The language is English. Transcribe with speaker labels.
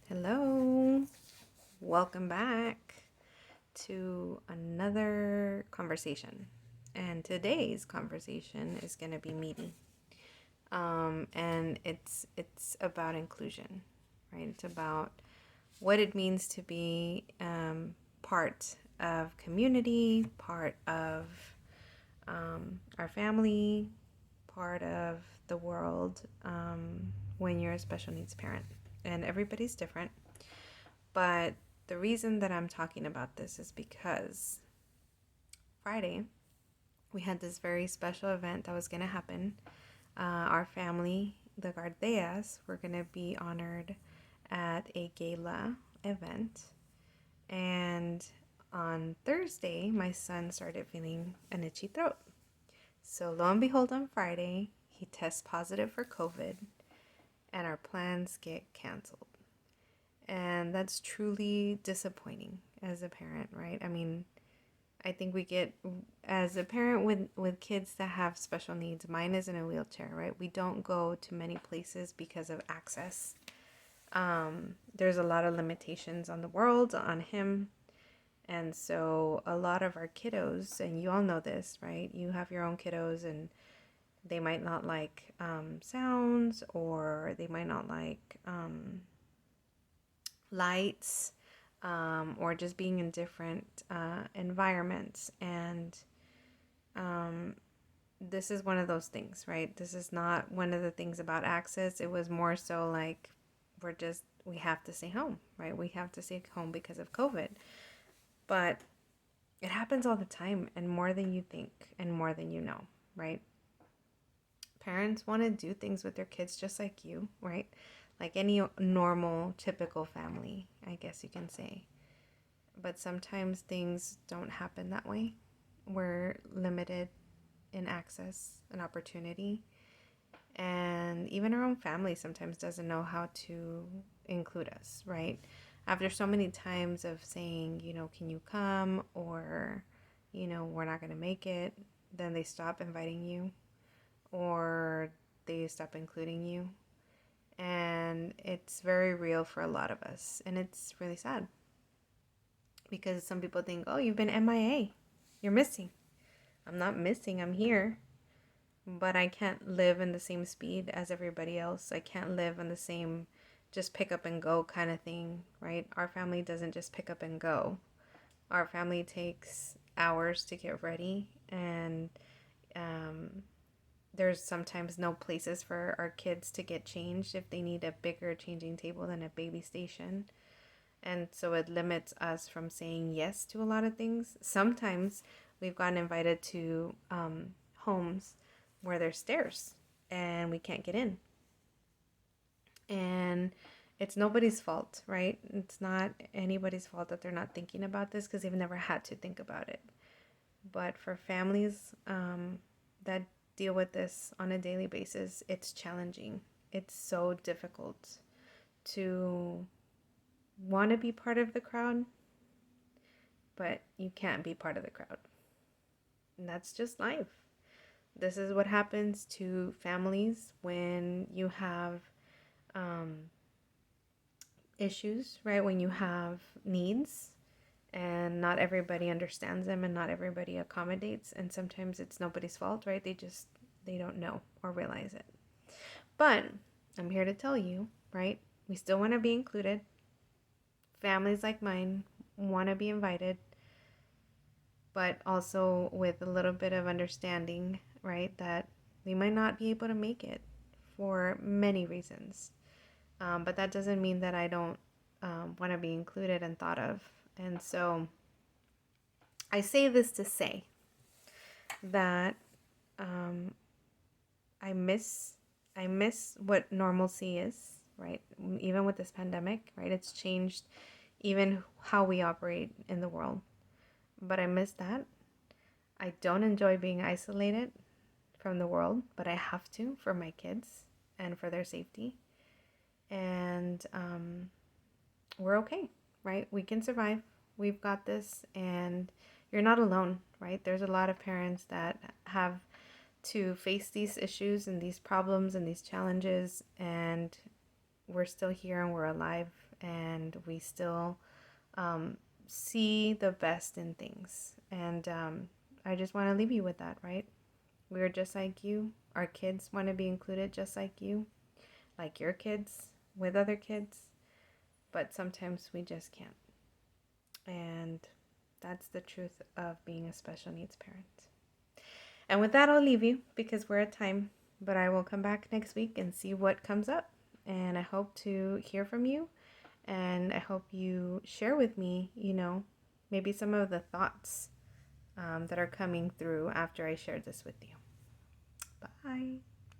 Speaker 1: Hello, welcome back to another conversation. And today's conversation is going to be meaty. And it's about inclusion, right? It's about what it means to be part of community, part of our family, part of the world when you're a special needs parent. And everybody's different. But the reason that I'm talking about this is because Friday we had this very special event that was going to happen. Our family, the Gardeas, were going to be honored at a gala event. And on Thursday, my son started feeling an itchy throat. So lo and behold, on Friday, he tests positive for COVID and our plans get canceled. And that's truly disappointing as a parent, right? I mean, I think we get, as a parent with kids that have special needs, mine is in a wheelchair, right? We don't go to many places because of access. There's a lot of limitations on the world, on him. And so a lot of our kiddos, and you all know this, right? You have your own kiddos and they might not like sounds, or they might not like lights, or just being in different environments. And this is one of those things, right? This is not one of the things about access. It was more so like we have to stay home, right? We have to stay home because of COVID. But it happens all the time, and more than you think and more than you know, right? Parents want to do things with their kids just like you, right? Like any normal, typical family, I guess you can say. But sometimes things don't happen that way. We're limited in access and opportunity. And even our own family sometimes doesn't know how to include us, right? After so many times of saying, can you come? Or, we're not going to make it, then they stop inviting you, or they stop including you. And it's very real for a lot of us. And it's really sad because some people think, oh, you've been MIA. You're missing. I'm not missing. I'm here. But I can't live in the same speed as everybody else. I can't live in the same just pick up and go kind of thing, right? Our family doesn't just pick up and go. Our family takes hours to get ready, and there's sometimes no places for our kids to get changed if they need a bigger changing table than a baby station. And so it limits us from saying yes to a lot of things. Sometimes we've gotten invited to homes where there's stairs and we can't get in. And it's nobody's fault, right? It's not anybody's fault that they're not thinking about this because they've never had to think about it. But for families that deal with this on a daily basis, it's challenging. It's so difficult to want to be part of the crowd, but you can't be part of the crowd. And that's just life. This is what happens to families when you have issues, right? When you have needs and not everybody understands them and not everybody accommodates. And sometimes it's nobody's fault, right? They don't know or realize it. But I'm here to tell you, right? We still want to be included. Families like mine want to be invited, but also with a little bit of understanding, right? That we might not be able to make it for many reasons. But that doesn't mean that I don't want to be included and thought of. And so I say this to say that I miss what normalcy is, right? Even with this pandemic, right? It's changed even how we operate in the world. But I miss that. I don't enjoy being isolated from the world, but I have to for my kids and for their safety. And we're okay, right? We can survive. We've got this, and you're not alone, right? There's a lot of parents that have to face these issues and these problems and these challenges, and we're still here and we're alive, and we still see the best in things. And I just want to leave you with that, right? We're just like you. Our kids want to be included just like your kids with other kids, but sometimes we just can't. And that's the truth of being a special needs parent. And with that, I'll leave you because we're at time, but I will come back next week and see what comes up. And I hope to hear from you, and I hope you share with me, maybe some of the thoughts that are coming through after I shared this with you. Bye.